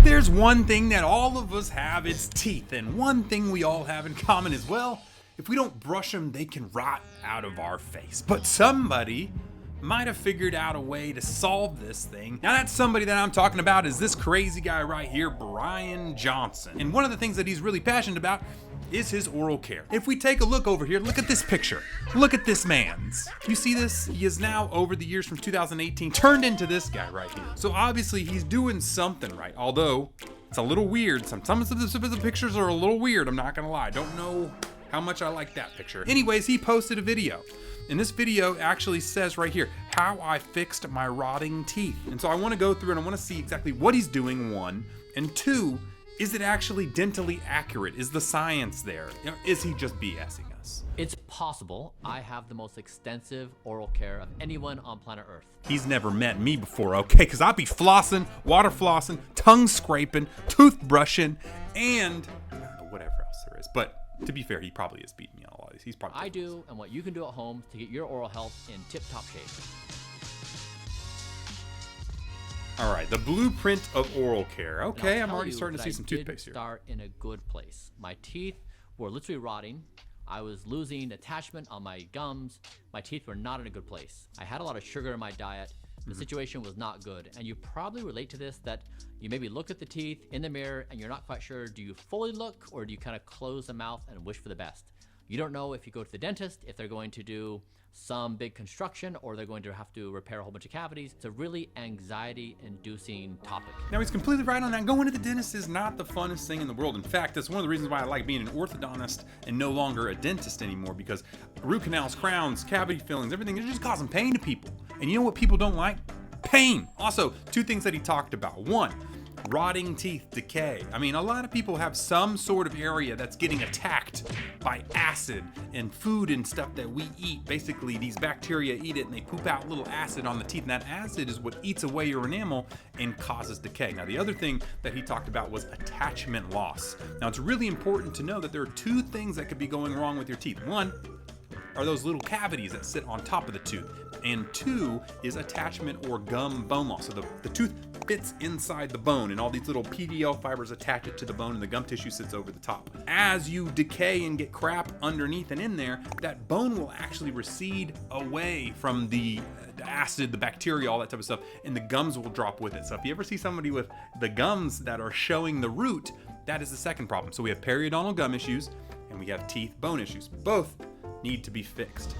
If there's one thing that all of us have, it's teeth. And one thing we all have in common as well, if we don't brush them, they can rot out of our face. But somebody might have figured out a way to solve this thing. Now that somebody that I'm talking about is this crazy guy right here, Brian Johnson. And one of the things that he's really passionate about is his oral care. If we take a look over here, look at this picture. Look at this man's. You see this? He is now, over the years from 2018, turned into this guy right here. So obviously he's doing something right, although it's a little weird. Some of the pictures are a little weird, I'm not gonna lie. I don't know how much I like that picture. Anyways, he posted a video. And this video actually says right here, how I fixed my rotting teeth. And so I wanna go through and I wanna see exactly what he's doing, one, and two, is it actually dentally accurate? Is the science there? Is he just BSing us? It's possible. I have the most extensive oral care of anyone on planet Earth. He's never met me before, okay? Because I be flossing, water flossing, tongue scraping, toothbrushing, and I don't know, whatever else there is. But to be fair, he probably is beating me on a lot of these. He's probably I do, and what you can do at home to get your oral health in tip-top shape. All right, the blueprint of oral care. Okay, I'm already starting to see some toothpaste here. Start in a good place. My teeth were literally rotting. I was losing attachment on my gums. My teeth were not in a good place. I had a lot of sugar in my diet. The situation was not good. And you probably relate to this, that you maybe look at the teeth in the mirror and you're not quite sure, do you fully look or do you kind of close the mouth and wish for the best? You don't know if you go to the dentist, if they're going to do some big construction or they're going to have to repair a whole bunch of cavities. It's a really anxiety-inducing topic. Now, he's completely right on that. Going to the dentist is not the funnest thing in the world. In fact, that's one of the reasons why I like being an orthodontist and no longer a dentist anymore, because root canals, crowns, cavity fillings, everything, they're just causing pain to people. And you know what people don't like? Pain. Also, two things that he talked about. One, rotting teeth, decay. I mean, a lot of people have some sort of area that's getting attacked by acid and food and stuff that we eat. Basically, these bacteria eat it and they poop out little acid on the teeth, and that acid is what eats away your enamel and causes decay. Now, the other thing that he talked about was attachment loss. Now, it's really important to know that there are two things that could be going wrong with your teeth. One are those little cavities that sit on top of the tooth, and two is attachment or gum bone loss. So the tooth fits inside the bone and all these little PDL fibers attach it to the bone and the gum tissue sits over the top. As you decay and get crap underneath and in there, that bone will actually recede away from the acid, the bacteria, all that type of stuff, and the gums will drop with it. So if you ever see somebody with the gums that are showing the root, that is the second problem. So we have periodontal gum issues and we have teeth bone issues. Both need to be fixed.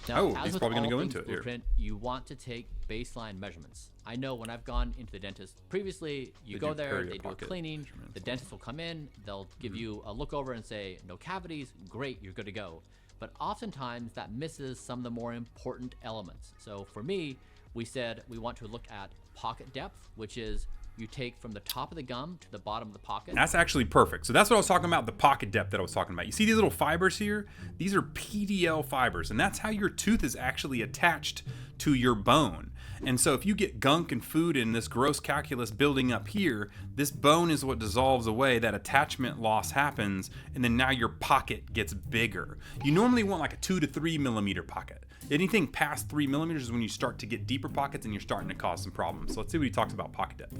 Now, he's probably going to go into it here. You want to take baseline measurements. I know when I've gone into the dentist previously, you go there, they do a cleaning, the dentist will come in, they'll give you a look over and say, no cavities, great, you're good to go. But oftentimes that misses some of the more important elements. So for me, we said we want to look at pocket depth, which is you take from the top of the gum to the bottom of the pocket. That's actually perfect. So that's what I was talking about, the pocket depth that I was talking about. You see these little fibers here? These are PDL fibers, and that's how your tooth is actually attached to your bone. And so if you get gunk and food and this gross calculus building up here, this bone is what dissolves away, that attachment loss happens, and then now your pocket gets bigger. You normally want like a 2 to 3 millimeter pocket. Anything past 3 millimeters is when you start to get deeper pockets and you're starting to cause some problems. So let's see what he talks about pocket depth.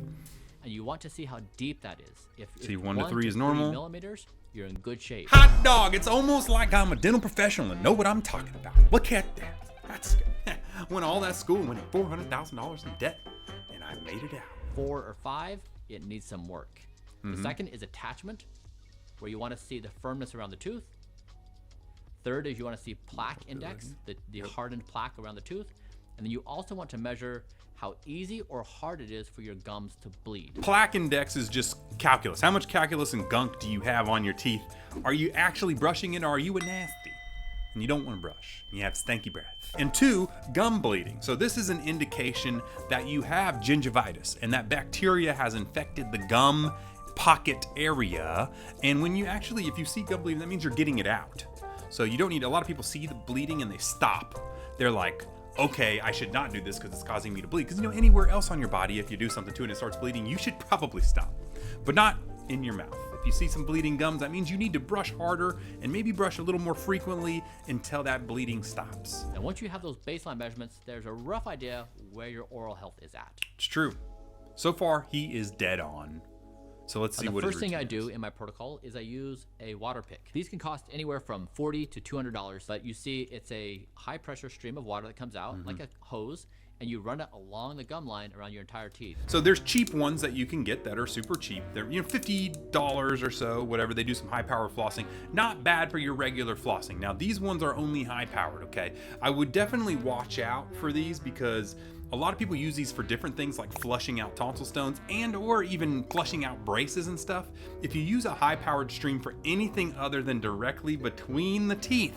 And you want to see how deep that is. If 1 to 3 is normal. 3 millimeters, you're in good shape. Hot dog! It's almost like I'm a dental professional and know what I'm talking about. Look at that. That's good. Went all that school and went $400,000 in debt, and I made it out. 4 or 5, it needs some work. The second is attachment, where you want to see the firmness around the tooth. Third is you want to see plaque index, the hardened plaque around the tooth. And then you also want to measure how easy or hard it is for your gums to bleed. Plaque index is just calculus. How much calculus and gunk do you have on your teeth? Are you actually brushing it, or are you a nasty? And you don't want to brush. You have stanky breath. And 2, gum bleeding. So this is an indication that you have gingivitis and that bacteria has infected the gum pocket area. And when you actually, if you see gum bleeding, that means you're getting it out. So you don't need, a lot of people see the bleeding and they stop. They're like, okay, I should not do this because it's causing me to bleed. Because anywhere else on your body, if you do something to it and it starts bleeding, you should probably stop, but not in your mouth. If you see some bleeding gums, that means you need to brush harder and maybe brush a little more frequently until that bleeding stops. And once you have those baseline measurements, there's a rough idea where your oral health is at. It's true. So far, he is dead on. So let's see what the his first thing routine I do is. in my protocol is I use a water pick. These can cost anywhere from $40 to $200, but you see it's a high pressure stream of water that comes out like a hose, and you run it along the gum line around your entire teeth. So there's cheap ones that you can get that are super cheap. They're, you know, $50 or so, whatever. They do some high power flossing. Not bad for your regular flossing. Now these ones are only high powered, okay? I would definitely watch out for these because a lot of people use these for different things like flushing out tonsil stones and or even flushing out braces and stuff. If you use a high powered stream for anything other than directly between the teeth,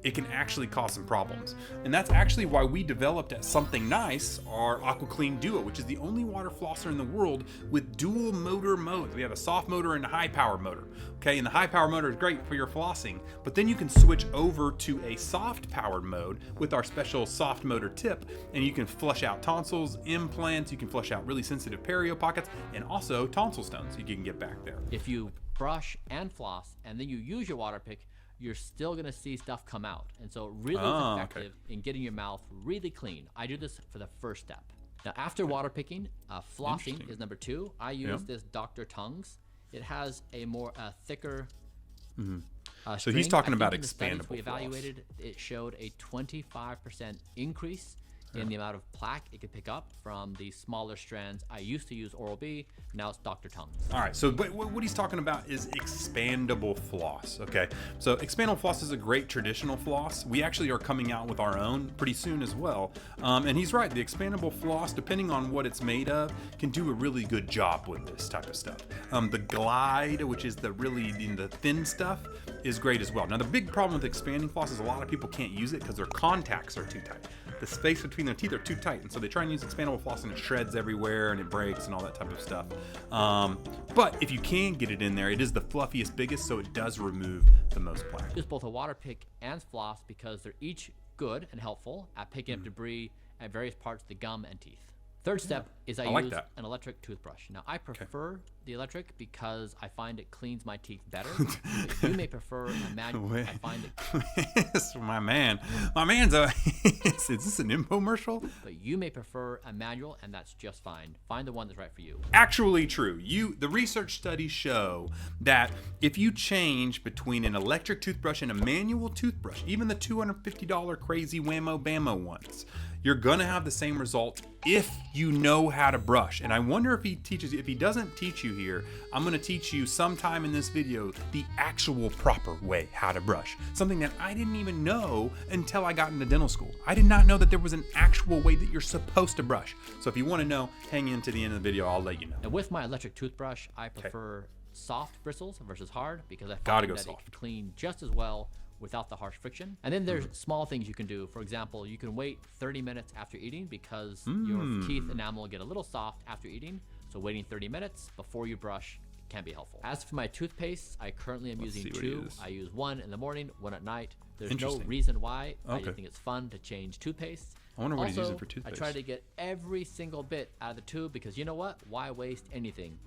it can actually cause some problems. And that's actually why we developed at Something Nice our AquaClean Duo, which is the only water flosser in the world with dual motor modes. We have a soft motor and a high power motor. Okay, and the high power motor is great for your flossing, but then you can switch over to a soft powered mode with our special soft motor tip, and you can flush out tonsils, implants, you can flush out really sensitive perio pockets, and also tonsil stones you can get back there. If you brush and floss and then you use your water pick, you're still gonna see stuff come out. And so it really is effective in getting your mouth really clean. I do this for the first step. Now after water picking, flossing is number 2. I use this Dr. Tongues. It has a more thicker So he's talking about in the studies expandable we floss. evaluated, it showed a 25% increase in the amount of plaque it could pick up from the smaller strands. I used to use Oral-B, now it's Dr. Tongues. All right, so what he's talking about is expandable floss, okay? So expandable floss is a great traditional floss. We actually are coming out with our own pretty soon as well. And he's right, the expandable floss, depending on what it's made of, can do a really good job with this type of stuff. The Glide, which is the really the thin stuff, is great as well. Now the big problem with expanding floss is a lot of people can't use it because their contacts are too tight. The space between their teeth are too tight, and so they try and use expandable floss and it shreds everywhere and it breaks and all that type of stuff. But if you can get it in there, it is the fluffiest, biggest, so it does remove the most plaque. Use both a water pick and floss because they're each good and helpful at picking up debris at various parts of the gum and teeth. Third step is I like use that. an electric toothbrush. Now I prefer the electric because I find it cleans my teeth better. But you may prefer a manual. I find it. Yes, my man's a. Is this an infomercial? But you may prefer a manual, and that's just fine. Find the one that's right for you. Actually true. The research studies show that if you change between an electric toothbrush and a manual toothbrush, even the $250 crazy whammo bammo ones, you're gonna have the same result if you know how to brush. And I wonder if he teaches you. If he doesn't teach you here, I'm gonna teach you sometime in this video the actual proper way how to brush. Something that I didn't even know until I got into dental school. I did not know that there was an actual way that you're supposed to brush. So if you wanna know, hang in to the end of the video, I'll let you know. And with my electric toothbrush, I prefer soft bristles versus hard because I Gotta find go that soft. it can clean just as well without the harsh friction. And then there's small things you can do. For example, you can wait 30 minutes after eating because your teeth enamel get a little soft after eating. So waiting 30 minutes before you brush can be helpful. As for my toothpaste, I currently am using see what he 2. is. I use 1 in the morning, 1 at night. There's no Interesting. reason why. I Okay. just think it's fun to change toothpaste. I wonder what he's Also, using for toothpaste. I try to get every single bit out of the tube because you know what? Why waste anything?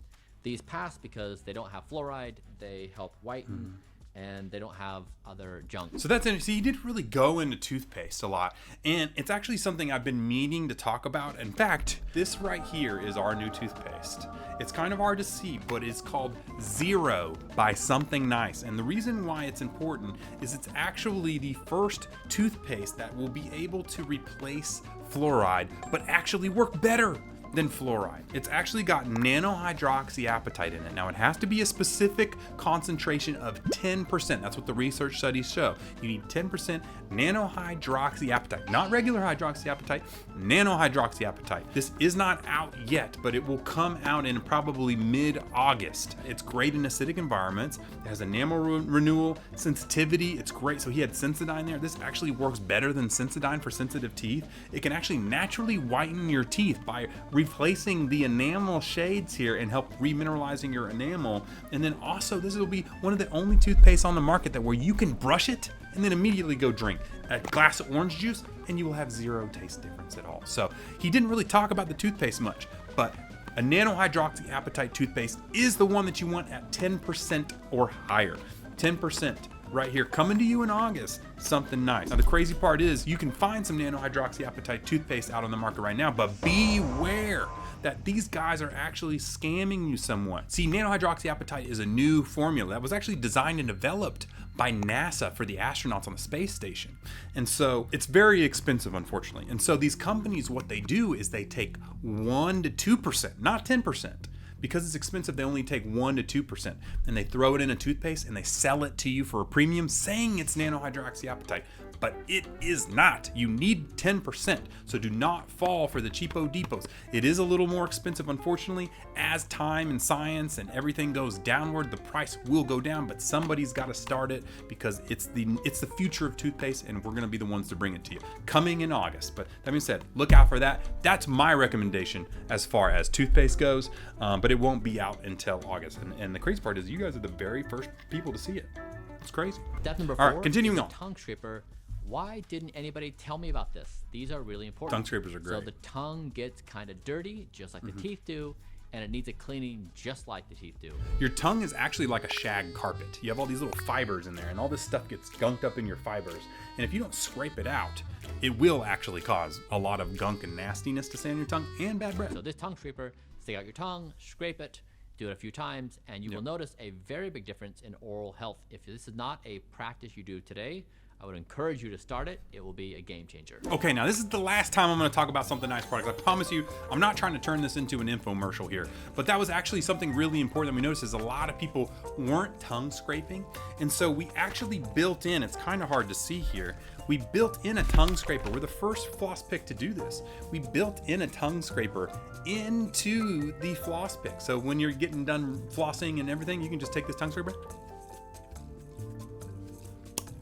These pass because they don't have fluoride, they help whiten, and they don't have other junk. So that's interesting. See, he did really go into toothpaste a lot, and it's actually something I've been meaning to talk about. In fact, this right here is our new toothpaste. It's kind of hard to see, but it's called Zero by Something Nice. And the reason why it's important is it's actually the first toothpaste that will be able to replace fluoride, but actually work better than fluoride. It's actually got nanohydroxyapatite in it. Now it has to be a specific concentration of 10%. That's what the research studies show. You need 10% nanohydroxyapatite, not regular hydroxyapatite, nanohydroxyapatite. This is not out yet, but it will come out in probably mid-August. It's great in acidic environments. It has enamel renewal, sensitivity. It's great. So he had Sensodyne there. This actually works better than Sensodyne for sensitive teeth. It can actually naturally whiten your teeth by replacing the enamel shades here and help remineralizing your enamel. And then also this will be one of the only toothpastes on the market that where you can brush it and then immediately go drink a glass of orange juice and you will have zero taste difference at all. So he didn't really talk about the toothpaste much, but a nanohydroxyapatite toothpaste is the one that you want at 10% or higher. 10%. right here coming to you in August, something nice. Now the crazy part is you can find some nano-hydroxyapatite toothpaste out on the market right now, but beware that these guys are actually scamming you somewhat. See, nano-hydroxyapatite is a new formula that was actually designed and developed by NASA for the astronauts on the space station. And so it's very expensive, unfortunately. And so these companies, what they do is they take 1 to 2%, not 10%. Because it's expensive, they only take 1 to 2%, and they throw it in a toothpaste and they sell it to you for a premium saying it's nano-hydroxyapatite, but it is not. You need 10%, so do not fall for the cheapo depots. It is a little more expensive, unfortunately. As time and science and everything goes downward, the price will go down, but somebody's got to start it because it's the future of toothpaste, and we're going to be the ones to bring it to you. Coming in August, but that being said, look out for that. That's my recommendation as far as toothpaste goes, but it won't be out until August. And the crazy part is you guys are the very first people to see it. It's crazy. Step number 4. All right, continuing on. Tongue scraper. Why didn't anybody tell me about this? These are really important. Tongue scrapers are great. So the tongue gets kind of dirty, just like the teeth do, and it needs a cleaning just like the teeth do. Your tongue is actually like a shag carpet. You have all these little fibers in there, and all this stuff gets gunked up in your fibers. And if you don't scrape it out, it will actually cause a lot of gunk and nastiness to stay on your tongue and bad breath. So this tongue scraper, stick out your tongue, scrape it, do it a few times, and you will notice a very big difference in oral health. If this is not a practice you do today, I would encourage you to start it. It will be a game changer. Okay, now this is the last time I'm going to talk about something nice products. I promise you, I'm not trying to turn this into an infomercial here, but that was actually something really important that we noticed is a lot of people weren't tongue scraping. And so we actually built in, it's kind of hard to see here, we built in a tongue scraper. We're the first floss pick to do this. We built in a tongue scraper into the floss pick. So when you're getting done flossing and everything, you can just take this tongue scraper.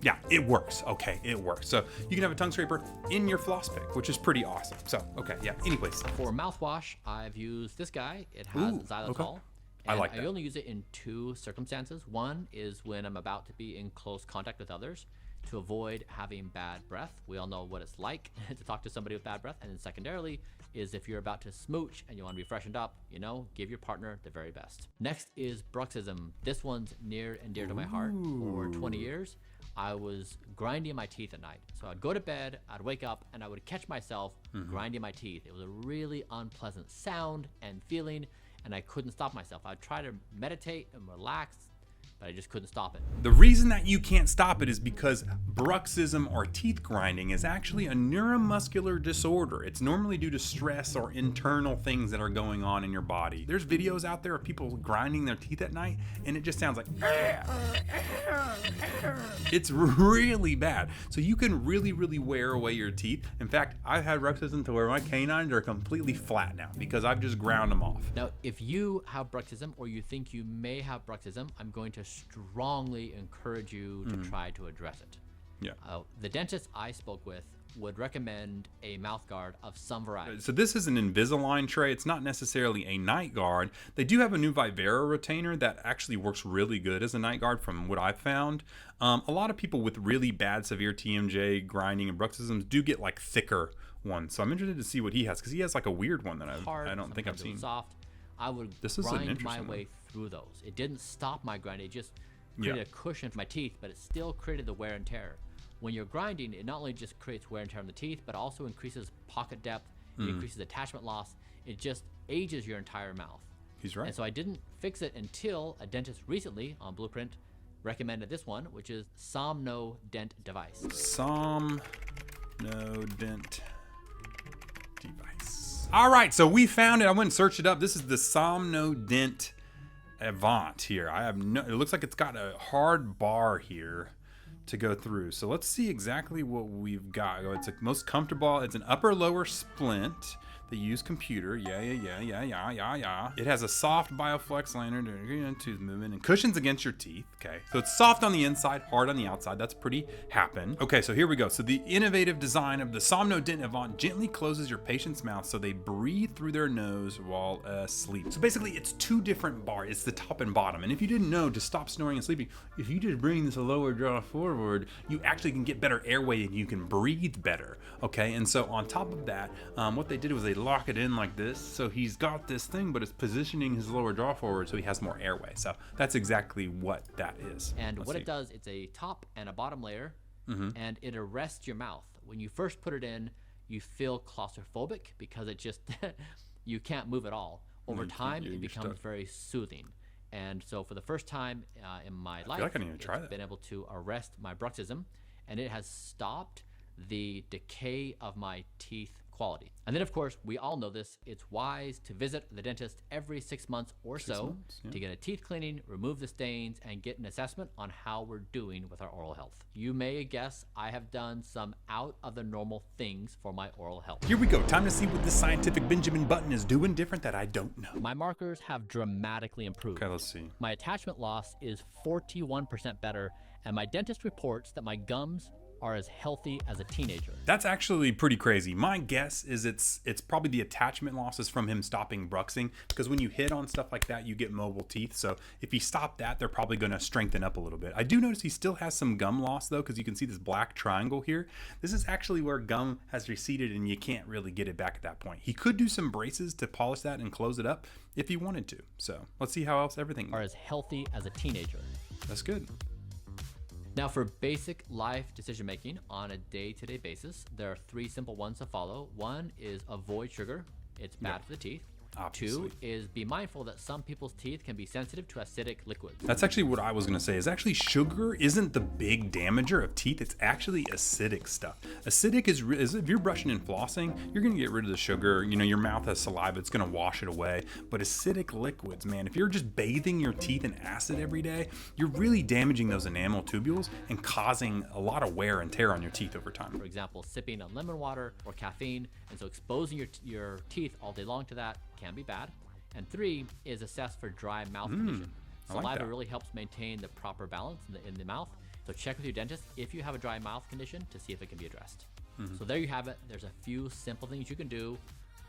Yeah, it works. Okay, it works. So you can have a tongue scraper in your floss pick, which is pretty awesome. So, okay, yeah, anyways. For mouthwash, I've used this guy. It has xylitol. Okay. I like that. I only use it in 2 circumstances. One is when I'm about to be in close contact with others to avoid having bad breath. We all know what it's like to talk to somebody with bad breath. And then secondarily is if you're about to smooch and you want to be freshened up, you know, give your partner the very best. Next is bruxism. This one's near and dear to my heart. For 20 years, I was grinding my teeth at night. So I'd go to bed, I'd wake up, and I would catch myself grinding my teeth. It was a really unpleasant sound and feeling, and I couldn't stop myself. I'd try to meditate and relax, but I just couldn't stop it. The reason that you can't stop it is because bruxism or teeth grinding is actually a neuromuscular disorder. It's normally due to stress or internal things that are going on in your body. There's videos out there of people grinding their teeth at night, and it just sounds like it's really bad. So you can really wear away your teeth. In fact, I've had bruxism to where my canines are completely flat now because I've just ground them off. Now, if you have bruxism or you think you may have bruxism, I'm going to strongly encourage you to try to address it. Yeah. The dentist I spoke with would recommend a mouth guard of some variety. So this is an Invisalign tray. It's not necessarily a night guard. They do have a new Vivera retainer that actually works really good as a night guard from what I've found. A lot of people with really bad severe TMJ, grinding, and bruxisms do get like thicker ones. So I'm interested to see what he has because he has like a weird one that I don't think I've seen. Soft. I would grind my way through those. It didn't stop my grinding. It just created a cushion for my teeth, but it still created the wear and tear. When you're grinding, it not only just creates wear and tear on the teeth, but also increases pocket depth, it increases attachment loss. It just ages your entire mouth. He's right. And so I didn't fix it until a dentist recently on Blueprint recommended this one, which is Somno Dent Device. Somno Dent Device. All right, so we found it. I went and searched it up. This is the Somno Dent Avant here. It looks like it's got a hard bar here to go through. So let's see exactly what we've got. It's a most comfortable. It's an upper lower splint. They use computer. Yeah. It has a soft bioflex liner to tooth movement and cushions against your teeth. Okay. So it's soft on the inside, hard on the outside. That's pretty happen. Okay, so here we go. So the innovative design of the Somno Dent Avant gently closes your patient's mouth so they breathe through their nose while asleep. So basically it's 2 different bars. It's the top and bottom. And if you didn't know, to stop snoring and sleeping, if you just bring this lower jaw forward, you actually can get better airway and you can breathe better. Okay. And so on top of that, what they did was they lock it in like this. So he's got this thing, but it's positioning his lower jaw forward so he has more airway. So that's exactly what that is. And what it does, it's a top and a bottom layer, and it arrests your mouth. When you first put it in, you feel claustrophobic because it just, you can't move at all. Over time, it becomes very soothing. And so for the first time in my life, like I need to try it's been able to arrest my bruxism, and it has stopped the decay of my teeth quality. And then, of course, we all know this, it's wise to visit the dentist every 6 months or so to get a teeth cleaning, remove the stains, and get an assessment on how we're doing with our oral health. You may guess I have done some out of the normal things for my oral health. Here we go. Time to see what this scientific Benjamin Button is doing different that I don't know. My markers have dramatically improved. Okay, let's see. My attachment loss is 41% better, and my dentist reports that my gums are as healthy as a teenager. That's actually pretty crazy. My guess is it's probably the attachment losses from him stopping bruxing, because when you hit on stuff like that, you get mobile teeth. So if he stopped that, they're probably going to strengthen up a little bit. I do notice he still has some gum loss though, because you can see this black triangle here. This is actually where gum has receded and you can't really get it back at that point. He could do some braces to polish that and close it up if he wanted to. So let's see how else everything are as healthy as a teenager. That's good. Now, for basic life decision making on a day-to-day basis, there are 3 simple ones to follow. 1 is avoid sugar. It's bad for the teeth. Obviously. 2 is be mindful that some people's teeth can be sensitive to acidic liquids. That's actually what I was going to say, is actually sugar isn't the big damager of teeth. It's actually acidic stuff. Acidic is if you're brushing and flossing, you're going to get rid of the sugar. You know, your mouth has saliva. It's going to wash it away. But acidic liquids, man, if you're just bathing your teeth in acid every day, you're really damaging those enamel tubules and causing a lot of wear and tear on your teeth over time. For example, sipping on lemon water or caffeine. And so exposing your teeth all day long to that can be bad. And 3 is assess for dry mouth condition. Saliva really helps maintain the proper balance in the mouth. So check with your dentist if you have a dry mouth condition to see if it can be addressed. So there you have it. There's a few simple things you can do.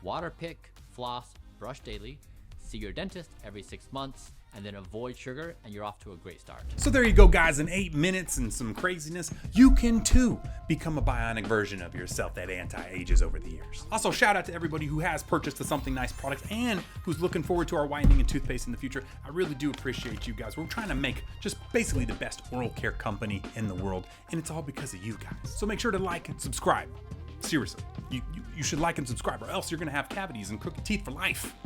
Water pick, floss, brush daily, see your dentist every 6 months, and then avoid sugar, and you're off to a great start. So there you go, guys. In 8 minutes and some craziness, you can too become a bionic version of yourself that anti-ages over the years. Also, shout out to everybody who has purchased a Something Nice product and who's looking forward to our whitening and toothpaste in the future. I really do appreciate you guys. We're trying to make just basically the best oral care company in the world, and it's all because of you guys. So make sure to like and subscribe. Seriously, you should like and subscribe, or else you're gonna have cavities and crooked teeth for life.